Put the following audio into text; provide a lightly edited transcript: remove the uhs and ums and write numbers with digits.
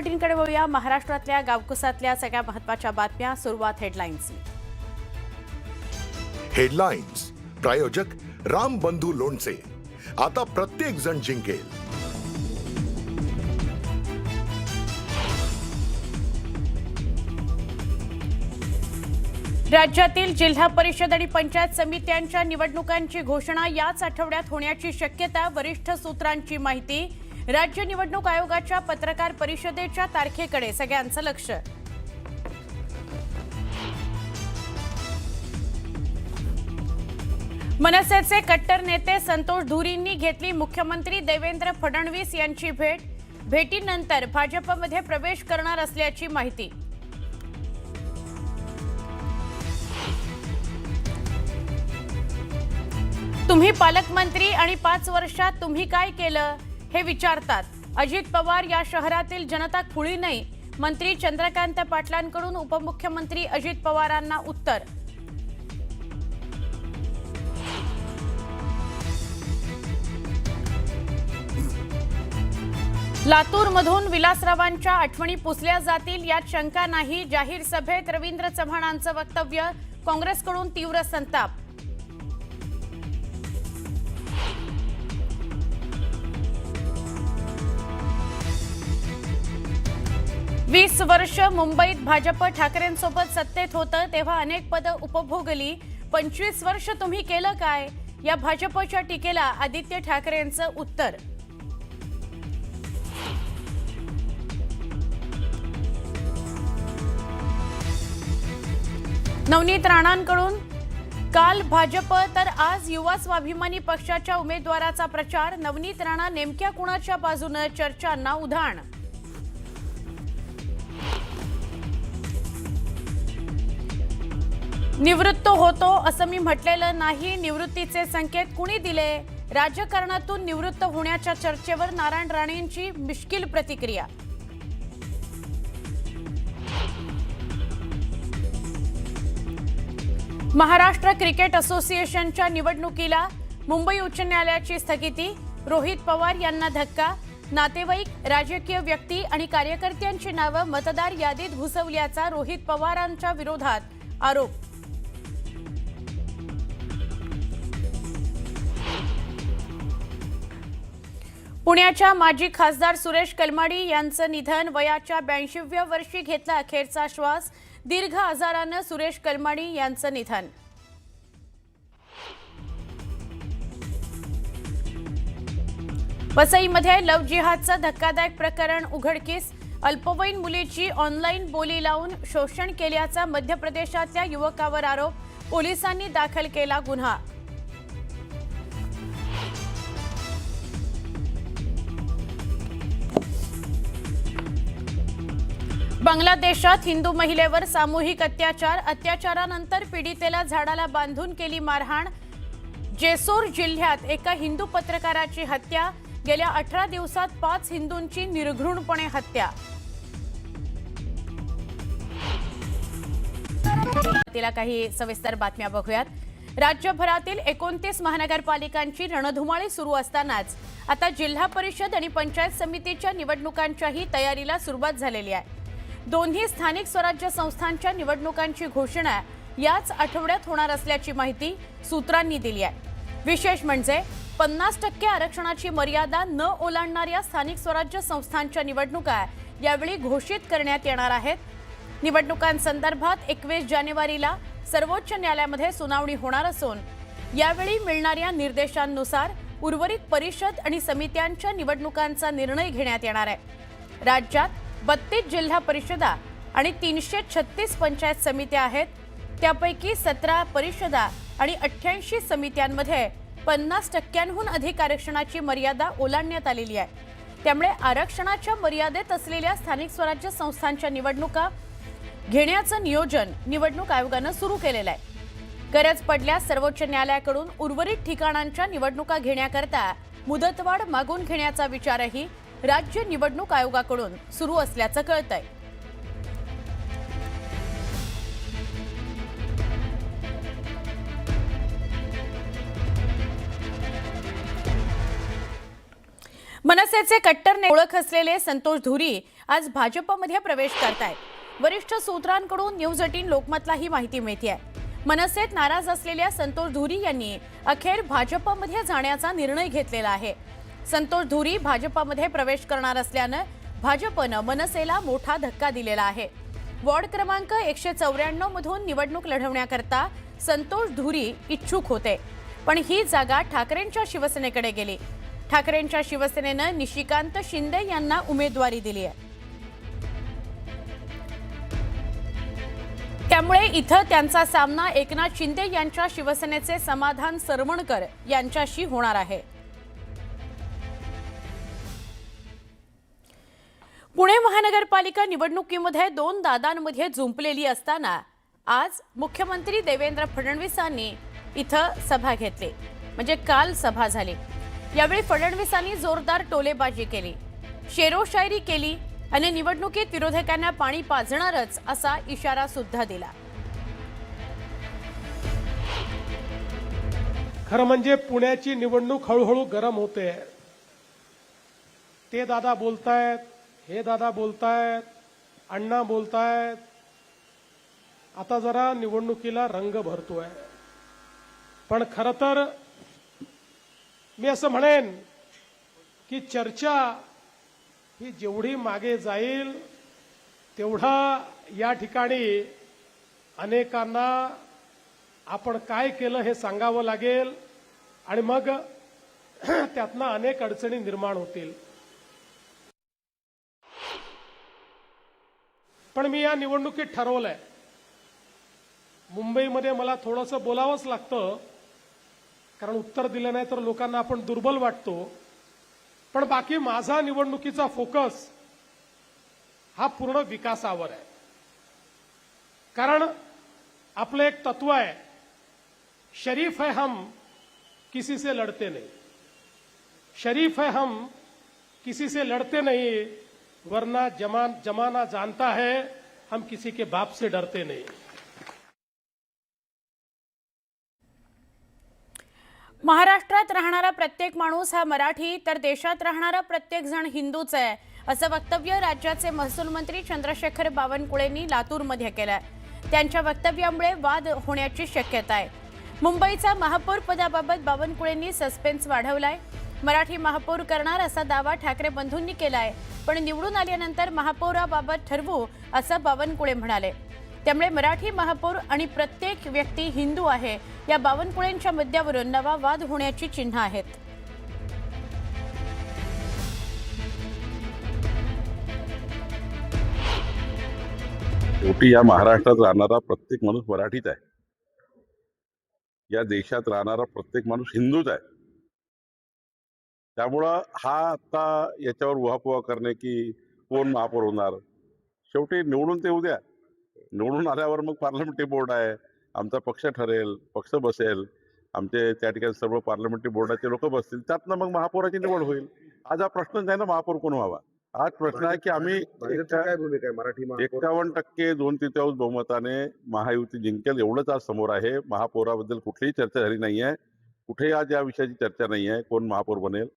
पाटीलकडे वळूया। महाराष्ट्रातल्या गावकुसातल्या सगळ्या महत्त्वाच्या बातम्या। सुरुवात हेडलाईन्स। हेडलाईन्स प्रायोजक राम बंधू लोणचे। आता प्रत्येक जण जिंकेल। राज्यातील जिल्हा परिषद आणि पंचायत समित्यांच्या निवडणुकांची घोषणा याच आठवड्यात होण्याची शक्यता। वरिष्ठ सूत्रांची माहिती। राज्य निवडणूक आयोगाच्या पत्रकार परिषदेच्या तारखेकडे सगळ्यांचं लक्ष। मनसेचे कट्टर नेते संतोष धुरींनी घेतली मुख्यमंत्री देवेंद्र फडणवीस यांची भेट। भेटीनंतर भाजपमध्ये प्रवेश करणार असल्याची माहिती। तुम्ही पालकमंत्री आणि 5 वर्षात तुम्ही काय केलं हे विचारतात। अजित पवार या शहरातील जनता खुळी नाही। मंत्री चंद्रकांत पाटलांकडून उपमुख्यमंत्री अजित पवारांना उत्तर। लातूरमधून विलासरावांच्या आठवणी पुसल्या जातील यात शंका नाही। जाहीर सभेत रवींद्र चव्हाणांचं वक्तव्य। काँग्रेसकडून तीव्र संताप। वीस वर्ष मुंबईत भाजप ठाकरेंसोबत सत्तेत होतं तेव्हा अनेक पदं उपभोगली। 25 वर्ष तुम्ही केलं काय या भाजपच्या टीकेला आदित्य ठाकरेंचं उत्तर। नवनीत राणांकडून काल भाजप तर आज युवा स्वाभिमानी पक्षाच्या उमेदवाराचा प्रचार। नवनीत राणा नेमक्या कुणाच्या बाजूने चर्चांना उधाण। निवृत्त होतो असं मी म्हटलेलं नाही। निवृत्तीचे संकेत कुणी दिले? राजकारणातून निवृत्त होण्याच्या चर्चेवर नारायण राणेंची मिश्किल प्रतिक्रिया। महाराष्ट्र क्रिकेट असोसिएशनच्या निवडणुकीला मुंबई उच्च न्यायालयाची स्थगिती। रोहित पवार यांना धक्का। नातेवाईक, राजकीय व्यक्ती आणि कार्यकर्त्यांची नावं मतदार यादीत घुसवल्याचा रोहित पवारांच्या विरोधात आरोप। पुण्याच्या माजी खासदार सुरेश कलमाडी यांचं निधन। वयाच्या 82व्या वर्षी घेतला अखेरचा श्वास। दीर्घ आजारानं सुरेश कलमाडी यांचं निधन। वसईमध्ये लव्ह जिहादचं धक्कादायक प्रकरण उघडकीस। अल्पवयीन मुलीची ऑनलाईन बोली लावून शोषण केल्याचा मध्य प्रदेशातल्या युवकावर आरोप। पोलिसांनी दाखल केला गुन्हा। बांगलादेशात हिंदू महिलेवर सामूहिक अत्याचार। अत्याचारानंतर पीडितेला झाडाला बांधून केली मारहाण। जेसोर जिल्ह्यात एका हिंदू पत्रकाराची हत्या। गेल्या 18 दिवसात 5 हिंदूंची निर्घृणपणे हत्या। तिला काही सविस्तर बातम्या बघूयात। राज्यभरातील 29 महानगरपालिकांची रणधुमाळी सुरू असतानाच आता जिल्हा परिषद आणि पंचायत समितीच्या निवडणुकांच्याही तयारीला सुरुवात झालेली आहे। दोन्ही स्थानिक स्वराज्य संस्थांच्या निवडणुकांची घोषणा याच आठवड्यात होणार असल्याची माहिती सूत्रांनी दिली आहे। विशेष म्हणजे 50% आरक्षणाची मर्यादा न ओलांडणाऱ्या स्थानिक स्वराज्य संस्थांच्या निवडणुका यावेळी घोषित करण्यात येणार आहेत। निवडणुकांसंदर्भात 21 जानेवारीला सर्वोच्च न्यायालयामध्ये सुनावणी होणार असून यावेळी मिळणाऱ्या निर्देशांनुसार उर्वरित परिषद आणि समित्यांच्या निवडणुकांचा निर्णय घेण्यात येणार आहे। राज्यात 32 जिल्हा परिषदा आणि 336 पंचायत समित्या आहेत। त्यापैकी 17 परिषदा आणि 88 समित्यांमध्ये 50%हून अधिक आरक्षणाची मर्यादा ओलांडण्यात आलेली आहे। त्यामुळे आरक्षणाच्या मर्यादेत असलेल्या स्थानिक स्वराज्य संस्थांच्या निवडणुका घेण्याचं नियोजन निवडणूक आयोगानं सुरू केलेलं आहे। गरज पडल्यास सर्वोच्च न्यायालयाकडून उर्वरित ठिकाणांच्या निवडणुका घेण्याकरता मुदतवाढ मागून घेण्याचा विचारही राज्य निवडणूक आयोगाकडून सुरू असल्याचं कळतंय। मनसेचे कट्टर ओळख असलेले संतोष धुरी आज भाजपमध्ये प्रवेश करतायत। वरिष्ठ सूत्रांकडून न्यूज 18 लोकमतला ही माहिती मिळते। मनसेत नाराज असलेल्या संतोष धुरी यांनी अखेर भाजपमध्ये जाण्याचा निर्णय घेतलेला आहे। संतोष धुरी भाजपमध्ये प्रवेश करणार असल्यानं भाजपनं मनसेला मोठा धक्का दिलेला आहे। वॉर्ड क्रमांक 194 मधून निवडणूक लढवण्याकरता संतोष धुरी इच्छुक होते, पण ही जागा ठाकरेंच्या शिवसेनेकडे गेली। ठाकरेंच्या शिवसेनेनं निशिकांत शिंदे यांना उमेदवारी दिली आहे। त्यामुळे इथं त्यांचा सामना एकनाथ शिंदे यांच्या शिवसेनेचे समाधान सरवणकर यांच्याशी होणार आहे। पुणे महानगरपालिका निवडणुकीमध्ये दोन दादांमध्ये जुंपलेली असताना आज मुख्यमंत्री देवेंद्र फडणवीसांनी इथं सभा घेतली, म्हणजे काल सभा झाली। यावेळी फडणवीसांनी जोरदार टोलेबाजी केली, शेरोशायरी केली आणि निवडणुकीत विरोधकांना पाणी पाजणारच असा इशारा सुद्धा दिला। खरं म्हणजे पुण्याची निवडणूक हळूहळू गरम होते। ते दादा बोलतायत, हे दादा बोलतायत, अण्णा बोलतायत। आता जरा निवडणुकीला रंग भरतोय। पण खरं तर मी असं म्हणेन की चर्चा ही जेवढी मागे जाईल तेवढा या ठिकाणी अनेकांना आपण काय केलं हे सांगावं लागेल आणि मग त्यातनं अनेक अडचणी निर्माण होतील। पण मी या निवडणुकीत ठरवलंय, मुंबईमध्ये मला थोडंसं बोलावंच लागतं, कारण उत्तर दिलं नाही तर लोकांना आपण दुर्बल वाटतो। पण बाकी माझा निवडणुकीचा फोकस हा पूर्ण विकासावर आहे। कारण आपलं एक तत्व आहे, शरीफ है हम किसी से लड़ते नहीं, शरीफ है हम किसी से लड़ते नहीं, वरना जमाना जानता है हम किसी के बाप से डरते नहीं। महाराष्ट्रात राहणारा प्रत्येक माणूस हा मराठी तर देशात राहणारा प्रत्येक जण हिंदूच आहे, असं वक्तव्य राज्याचे महसूल मंत्री चंद्रशेखर बावनकुळेंनी लातूरमध्ये केलं। त्यांच्या वक्तव्यामुळे वाद होण्याची शक्यता आहे। मुंबईचा महापौर पदाबाबत बावनकुळेंनी सस्पेन्स वाढवलाय। मराठी महापौर करणार असा दावा ठाकरे बंधूंनी केलाय, पण निवडून आल्यानंतर महापौराबाबत ठरवू असं बावनकुळे म्हणाले। त्यामुळे मराठी महापौर आणि प्रत्येक व्यक्ती हिंदू आहे या बावनकुळेंच्या मुद्द्यावरून नवा वाद होण्याची चिन्ह आहेत। शेवटी या महाराष्ट्रात राहणारा प्रत्येक माणूस मराठीच आहे, या देशात राहणारा प्रत्येक माणूस हिंदूच आहे। त्यामुळं हा आता याच्यावर उहापोहा करणे की कोण महापौर होणार, शेवटी निवडून ते उद्या, निवडून आल्यावर मग पार्लमेंटरी बोर्ड आहे, आमचा पक्ष ठरेल, पक्ष बसेल, आमचे त्या ठिकाणी सर्व पार्लमेंटरी बोर्डाचे लोक बसतील, त्यातनं मग महापौराची निवड होईल। आज हा प्रश्नच नाही ना महापौर कोण व्हावा, आज प्रश्न आहे की आम्ही 51% 2/3 बहुमताने महायुती जिंकेल एवढंच आज समोर आहे। महापौराबद्दल कुठलीही चर्चा झाली नाहीये, कुठेही आज या विषयाची चर्चा नाहीये, कोण महापौर बनेल।